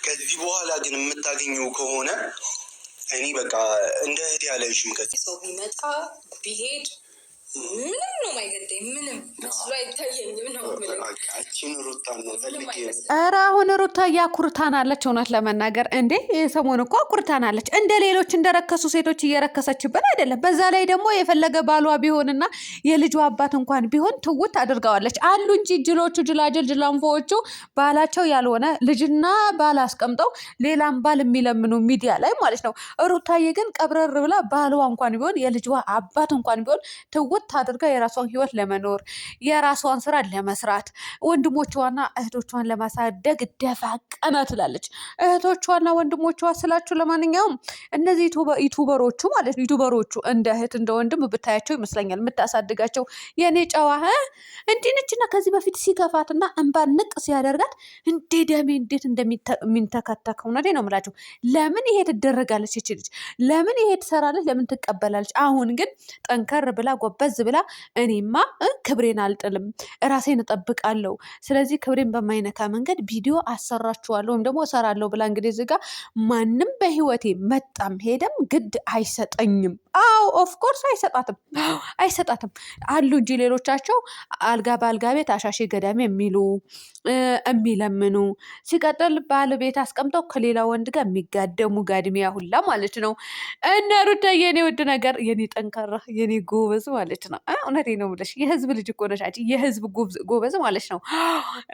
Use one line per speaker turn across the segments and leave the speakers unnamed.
ከዚህ በኋላ ግን የምታገኘው ከሆነ እኔ በቃ እንደ እህቴ ያለሽም ከዚህ
ሰው ቢመጣ ቢሄድ ምንም ነው የማይገደኝ። ምንም መስሎ አይታየኝም ነው
አቺን ሩታ ነው ፈልጌ።
ኧረ አሁን ሩታ ያኩርታናለች። እውነት ለመናገር እንዴ ሰሞን እኮ አኩርታናለች። እንደ ሌሎች እንደረከሱ ሴቶች እየረከሰችብን አይደለም። በዛ ላይ ደግሞ የፈለገ ባሏ ቢሆንና የልጇ አባት እንኳን ቢሆን ትውት አድርገዋለች አሉ እንጂ ጅሎቹ፣ ጅላጅል ጅላንፎዎቹ ባላቸው ያልሆነ ልጅና ባል አስቀምጠው ሌላም ባል የሚለምኑ ሚዲያ ላይ ማለት ነው። ሩታዬ ግን ቀብረር ብላ ባሏ እንኳን ቢሆን የልጇ አባት እንኳን ቢሆን ትውት አድርጋ የራሷን ህይወት ለመኖር የራሷን ስራ ለመስራት ወንድሞቿና እህቶቿን ለማሳደግ ደፋ ቀና ትላለች። እህቶቿና ወንድሞቿ ስላችሁ ለማንኛውም እነዚህ ዩቱበሮቹ ማለት ነው። ዩቱበሮቹ እንደ እህት እንደ ወንድም ብታያቸው ይመስለኛል የምታሳድጋቸው። የኔ ጨዋ እንዲህ ነችና ከዚህ በፊት ሲከፋትና እንባ ንቅ ሲያደርጋት እንዴ ደሜ እንዴት እንደሚንተከተክ እውነቴ ነው የምላቸው። ለምን ይሄ ትደረጋለች? ይች ልጅ ለምን ይሄ ትሰራለች? ለምን ትቀበላለች? አሁን ግን ጠንከር ብላ ጎበዝ ብላ እኔማ ክብሬን አልጥልም ራሴን እጠብቃለሁ፣ ስለዚህ ክብሬን በማይነካ መንገድ ቪዲዮ አሰራችኋለሁ ወይም ደግሞ እሰራለሁ ብላ እንግዲህ እዚህ ጋር ማንም በህይወቴ መጣም ሄደም ግድ አይሰጠኝም። አዎ ኦፍኮርስ አይሰጣትም አሉ እንጂ ሌሎቻቸው አልጋ በአልጋ ቤት አሻሼ ገዳሜ የሚሉ የሚለምኑ ሲቀጥል ባለቤት አስቀምጠው ከሌላ ወንድ ጋር የሚጋደሙ ጋድሚያ ሁላ ማለት ነው። እነ ሩታ የኔ ውድ ነገር የኔ ጠንካራ የኔ ጎበዝ ማለት ነው። እውነቴ ነው ብለሽ የህዝብ ልጅ እኮ ነሽ አንቺ የህዝብ ጎበዝ ማለት ነው።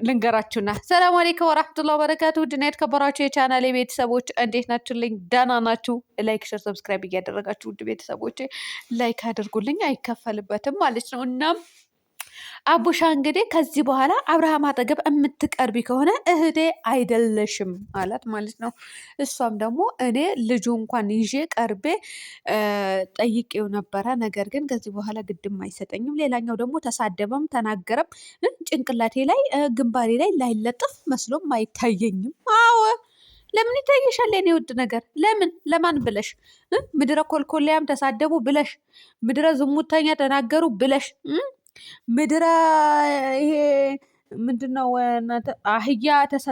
ልንገራችሁና ሰላም አለይኩም ወራህመቱላሂ ወበረካቱ። ውድና የተከበራችሁ የቻናሌ ቤተሰቦች እንዴት ናችሁልኝ? ደህና ናችሁ? ላይክ ሼር ሰብስክራይብ እያደረጋችሁ ውድ ቤተሰቦች ላይክ አድርጉልኝ፣ አይከፈልበትም ማለት ነው። እናም አቡሻ እንግዲህ ከዚህ በኋላ አብርሃም አጠገብ የምትቀርቢ ከሆነ እህቴ አይደለሽም አላት ማለት ነው። እሷም ደግሞ እኔ ልጁ እንኳን ይዤ ቀርቤ ጠይቄው ነበረ፣ ነገር ግን ከዚህ በኋላ ግድም አይሰጠኝም። ሌላኛው ደግሞ ተሳደበም ተናገረም ጭንቅላቴ ላይ ግንባሬ ላይ ላይለጥፍ መስሎም አይታየኝም። አዎ ለምን ይታየሻል? የኔ ውድ ነገር ለማን ብለሽ ምድረ ኮልኮሊያም ተሳደቡ ብለሽ ምድረ ዝሙተኛ ተናገሩ ብለሽ ምድረ ይሄ ምንድነው አህያ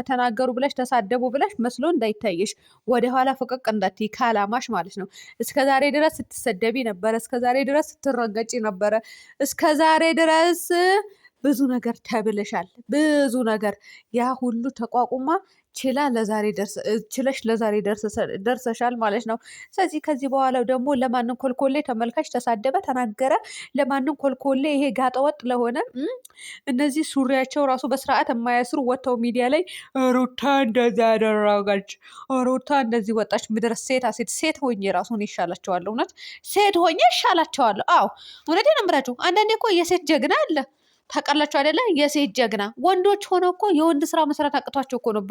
ተናገሩ ብለሽ ተሳደቡ ብለሽ መስሎ እንዳይታየሽ ወደኋላ ፈቀቅ እንዳትይ ካላማሽ ማለት ነው። እስከዛሬ ድረስ ስትሰደቢ ነበረ፣ እስከዛሬ ድረስ ስትረገጪ ነበረ፣ እስከዛሬ ድረስ ብዙ ነገር ተብለሻል። ብዙ ነገር ያ ሁሉ ተቋቁማ ችለሽ ለዛሬ ደርሰሻል ማለት ነው። ስለዚህ ከዚህ በኋላ ደግሞ ለማንም ኮልኮሌ ተመልካች ተሳደበ ተናገረ፣ ለማንም ኮልኮሌ ይሄ ጋጠወጥ ለሆነ እነዚህ ሱሪያቸው ራሱ በስርዓት የማያስሩ ወጥተው ሚዲያ ላይ ሩታ እንደዛ ያደረገች፣ ሩታ እንደዚህ ወጣች፣ ምድረ ሴት ሆኜ ራሱን ይሻላቸዋለሁ። እውነት ሴት ሆኜ ይሻላቸዋለሁ። አዎ እውነቴን ነው የምላችሁ። አንዳንዴ እኮ የሴት ጀግና አለ ታውቃላችሁ አይደለ? የሴት ጀግና ወንዶች ሆነው እኮ የወንድ ስራ መስራት አቅቷቸው እኮ ነው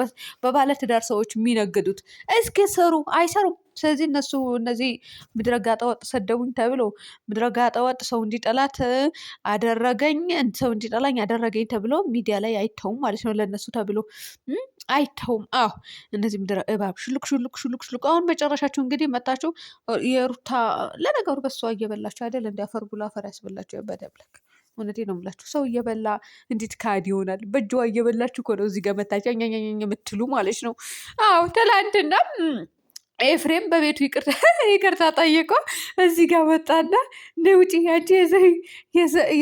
በባለ ትዳር ሰዎች የሚነግዱት። እስኪ ስሩ፣ አይሰሩም። ስለዚህ እነዚህ ምድረ ጋጠወጥ ሰደቡኝ ተብሎ ምድረ ጋጠወጥ ሰው እንዲጠላት አደረገኝ፣ ሰው እንዲጠላኝ አደረገኝ ተብሎ ሚዲያ ላይ አይተውም ማለት ነው። ለእነሱ ተብሎ አይተውም። አዎ እነዚህ ምድረ እባብ ሹልክ። አሁን መጨረሻችሁ እንግዲህ መጣችሁ። የሩታ ለነገሩ በሷ እየበላችሁ አይደል? እንዲያፈር ብሎ አፈር ያስበላችሁ በደብለክ። እውነቴ ነው የምላችሁ። ሰው እየበላ እንዴት ካድ ይሆናል? በእጇ እየበላችሁ እኮ ነው እዚህ ጋር መታችሁ የምትሉ ማለት ነው። አዎ ትላንትና ኤፍሬም በቤቱ ይቅርታ ጠይቆ እዚህ ጋር መጣና እንደ ውጪ አንቺ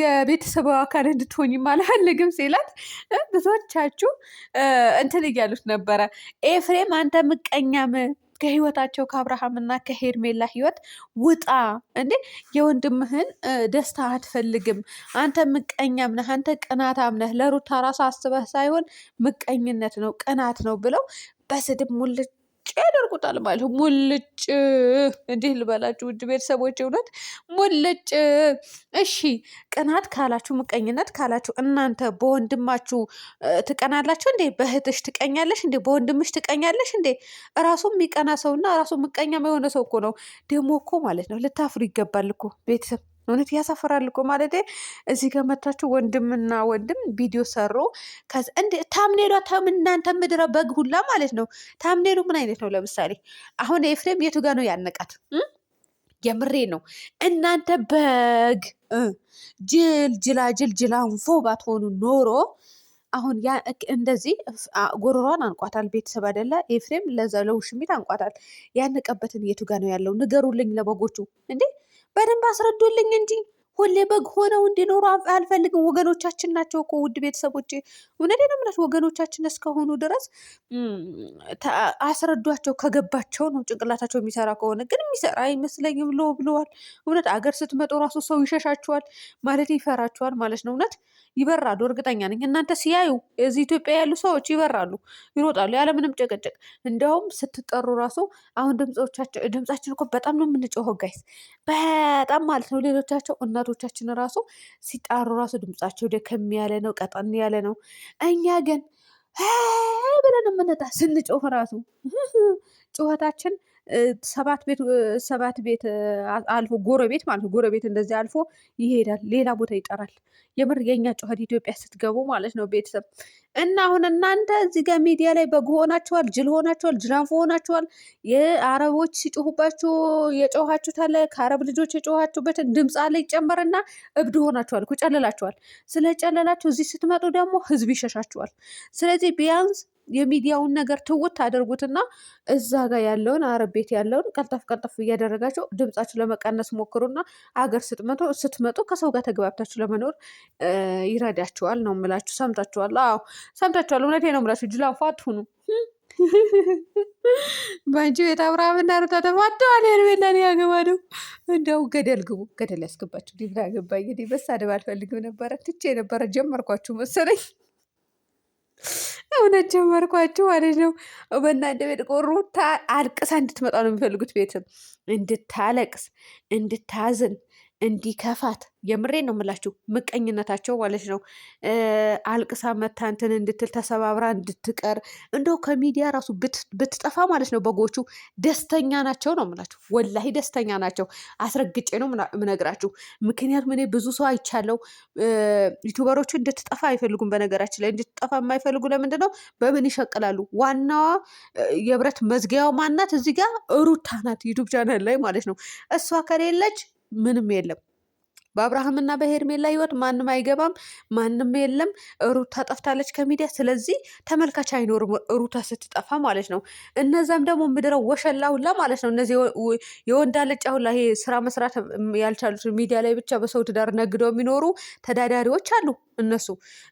የቤተሰብ አካል እንድትሆኝ አልፈልግም ሲላት ብዙዎቻችሁ እንትን እያሉት ነበረ። ኤፍሬም አንተ ምቀኛም ከህይወታቸው ከአብርሃምና ከሄርሜላ ህይወት ውጣ እንዴ! የወንድምህን ደስታ አትፈልግም? አንተ ምቀኛም ነህ፣ አንተ ቅናታም ነህ። ለሩታ ራሱ አስበህ ሳይሆን ምቀኝነት ነው ቅናት ነው ብለው በስድብ ሙልጭ ያደርጉታል ማለት ነው። ሙልጭ እንዲህ ልበላችሁ ውድ ቤተሰቦች፣ እውነት ሙልጭ። እሺ ቅናት ካላችሁ ምቀኝነት ካላችሁ እናንተ በወንድማችሁ ትቀናላችሁ እንዴ? በእህትሽ ትቀኛለሽ እንዴ? በወንድምሽ ትቀኛለሽ እንዴ? ራሱ የሚቀና ሰውና ራሱ ምቀኛ የሆነ ሰው እኮ ነው ደግሞ እኮ ማለት ነው። ልታፍሩ ይገባል እኮ ቤተሰብ። እውነት ያሳፈራል እኮ ማለት እዚህ ጋር መታችሁ ወንድምና ወንድም ቪዲዮ ሰሩ። ታምኔሏ እናንተ ምድረ በግ ሁላ ማለት ነው። ታምኔሉ ምን አይነት ነው? ለምሳሌ አሁን ኤፍሬም የቱ ጋር ነው ያነቃት? የምሬ ነው። እናንተ በግ ጅላንፎ ባትሆኑ ኖሮ አሁን ያ እንደዚህ ጎሮሯን አንቋታል። ቤተሰብ አይደለ ኤፍሬም ለዛ ለውሽሚት አንቋታል። ያነቀበትን የቱ ጋ ነው ያለው? ንገሩልኝ ለበጎቹ እንዴ! በደንብ አስረዱልኝ እንጂ ሁሌ በግ ሆነው እንዲኖሩ አልፈልግም። ወገኖቻችን ናቸው እኮ ውድ ቤተሰቦቼ፣ እውነቴን ነው የምላቸው። ወገኖቻችን እስከሆኑ ድረስ አስረዷቸው። ከገባቸው ነው ጭንቅላታቸው የሚሰራ ከሆነ ግን የሚሰራ አይመስለኝም ብለዋል። እውነት አገር ስትመጡ ራሱ ሰው ይሸሻችኋል ማለት ይፈራችኋል ማለት ነው። እውነት ይበራሉ፣ እርግጠኛ ነኝ። እናንተ ሲያዩ እዚህ ኢትዮጵያ ያሉ ሰዎች ይበራሉ፣ ይሮጣሉ ያለምንም ጭቅጭቅ። እንደውም ስትጠሩ ራሱ አሁን ድምጻችን እኮ በጣም ነው የምንጮኸው ጋይስ፣ በጣም ማለት ነው። ሌሎቻቸው እናቶቻችን ራሱ ሲጣሩ ራሱ ድምጻቸው ደከም ያለ ነው፣ ቀጠን ያለ ነው። እኛ ግን ብለን የምንጣ ስንጮህ ራሱ ጩኸታችን ሰባት ቤት አልፎ ጎረቤት ማለት ነው። ጎረቤት እንደዚህ አልፎ ይሄዳል፣ ሌላ ቦታ ይጠራል። የምር የኛ ጩኸት ኢትዮጵያ ስትገቡ ማለት ነው ቤተሰብ። እና አሁን እናንተ እዚህ ጋር ሚዲያ ላይ በግ ሆናችኋል፣ ጅል ሆናችኋል፣ ጅራንፎ ሆናችኋል። የአረቦች ሲጮሁባችሁ የጮኋችሁት አለ፣ ከአረብ ልጆች የጮኋችሁበትን ድምፅ አለ ይጨመርና እብድ ሆናችኋል፣ ጨለላችኋል። ስለጨለላችሁ እዚህ ስትመጡ ደግሞ ህዝብ ይሸሻችኋል። ስለዚህ ቢያንስ የሚዲያውን ነገር ትውት አድርጉትና እዛ ጋር ያለውን አረብ ቤት ያለውን ቀልጠፍ ቀልጠፍ እያደረጋቸው ድምጻችሁ ለመቀነስ ሞክሩና አገር ስትመጡ ከሰው ጋር ተግባብታችሁ ለመኖር ይረዳችኋል ነው የምላችሁ። ሰምታችኋል? አዎ ሰምታችኋል። እውነቴ ነው የምላችሁ። ጅላንፎ አትሁኑ። በአንቺ ቤት አብርሃምና ሩታ ተፋተዋል። ሄርሜላ ያገባ ነው። እንደው ገደል ግቡ፣ ገደል ያስገባችሁ። ሊብላ ገባ። እንግዲህ መሳደብ አልፈልግም ነበረ፣ ትቼ ነበረ። ጀመርኳችሁ መሰለኝ። እውነት ጀመርኳችሁ ማለት ነው። በእናንተ ቤት ሩታ አልቅሳ እንድትመጣ ነው የሚፈልጉት። ቤተሰብ እንድታለቅስ፣ እንድታዝን፣ እንዲከፋት የምሬ ነው የምላችሁ። ምቀኝነታቸው ማለት ነው። አልቅሳ መታ እንትን እንድትል ተሰባብራ እንድትቀር እንደው ከሚዲያ ራሱ ብትጠፋ ማለት ነው። በጎቹ ደስተኛ ናቸው ነው የምላችሁ። ወላሂ ደስተኛ ናቸው። አስረግጬ ነው የምነግራችሁ። ምክንያቱም እኔ ብዙ ሰው አይቻለው። ዩቱበሮቹ እንድትጠፋ አይፈልጉም። በነገራችን ላይ እንድትጠፋ የማይፈልጉ ለምንድን ነው? በምን ይሸቅላሉ? ዋናዋ የብረት መዝጊያው ማናት? እዚህ ጋር ሩታ ናት፣ ዩቱብ ቻናል ላይ ማለት ነው። እሷ ከሌለች ምንም የለም። በአብርሃምና በሄርሜላ ህይወት ማንም አይገባም፣ ማንም የለም። ሩታ ጠፍታለች ከሚዲያ። ስለዚህ ተመልካች አይኖርም ሩታ ስትጠፋ ማለት ነው። እነዛም ደግሞ ምድረው ወሸላ ሁላ ማለት ነው። እነዚህ የወንድ አልጫ ሁላ ይሄ ስራ መስራት ያልቻሉት ሚዲያ ላይ ብቻ በሰው ትዳር ነግደው የሚኖሩ ተዳዳሪዎች አሉ።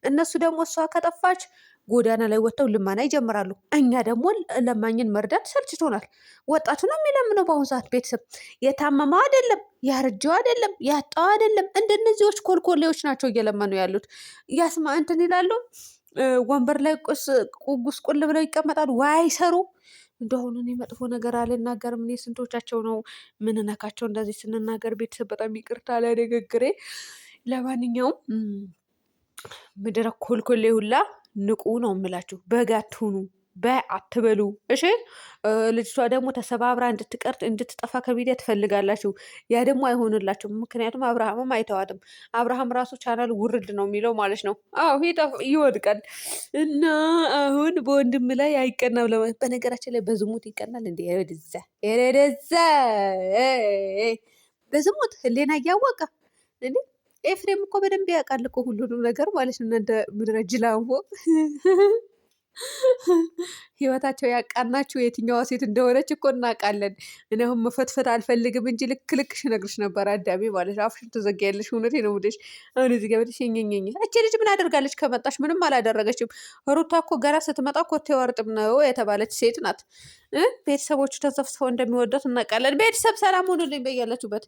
እነሱ ደግሞ እሷ ከጠፋች ጎዳና ላይ ወጥተው ልመና ይጀምራሉ። እኛ ደግሞ ለማኝን መርዳት ሰልችቶናል። ወጣቱ ነው የሚለምነው በአሁኑ ሰዓት። ቤተሰብ የታመመው አይደለም፣ ያረጀው አይደለም፣ ያጣው አይደለም። እንደነዚዎች ኮልኮሌዎች ናቸው እየለመኑ ያሉት። ያስማ እንትን ይላሉ፣ ወንበር ላይ ጉስቁል ብለው ይቀመጣሉ። ወይ አይሰሩ። እንደሆኑ እኔ መጥፎ ነገር አልናገርም። እኔ ስንቶቻቸው ነው ምንነካቸው እንደዚህ ስንናገር። ቤተሰብ በጣም ይቅርታ ለንግግሬ። ለማንኛውም ምድረ ኮልኮሌ ሁላ ንቁ ነው የምላችሁ። በግ አትሁኑ፣ አትበሉ። እሺ ልጅቷ ደግሞ ተሰባብራ እንድትጠፋ ከሚዲያ ትፈልጋላችሁ። ያ ደግሞ አይሆንላችሁም። ምክንያቱም አብርሃምም አይተዋትም። አብርሃም ራሱ ቻናል ውርድ ነው የሚለው ማለት ነው። አዎ ይወድቃል። እና አሁን በወንድም ላይ አይቀናም። በነገራችን ላይ በዝሙት ይቀናል እንዴ? ደዛ በዝሙት ህሌና እያወቀ እንዴ? ኤፍሬም እኮ በደንብ ያውቃል እኮ ሁሉንም ነገር ማለት ነው። እናንተ ምድረ ጅላንፎ ህይወታቸው ያቃናችሁ የትኛዋ ሴት እንደሆነች እኮ እናውቃለን። እኔ አሁን መፈትፈት አልፈልግም እንጂ ልክሽ ነግርሽ ነበር። አዳሜ ማለት ነው። አፍሽን ትዘጊያለሽ። እውነቴ ነው የምልሽ። አሁን እዚህ ጋር ሸኘኘኝ። እቺ ልጅ ምን አደርጋለች? ከመጣሽ ምንም አላደረገችም። ሩታ እኮ ገና ስትመጣ ኮቴ ወርጥም ነው የተባለች ሴት ናት። ቤተሰቦቹ ተዘፍስፈው እንደሚወዷት እናውቃለን። ቤተሰብ ሰላም ሆኑልኝ በያላችሁበት።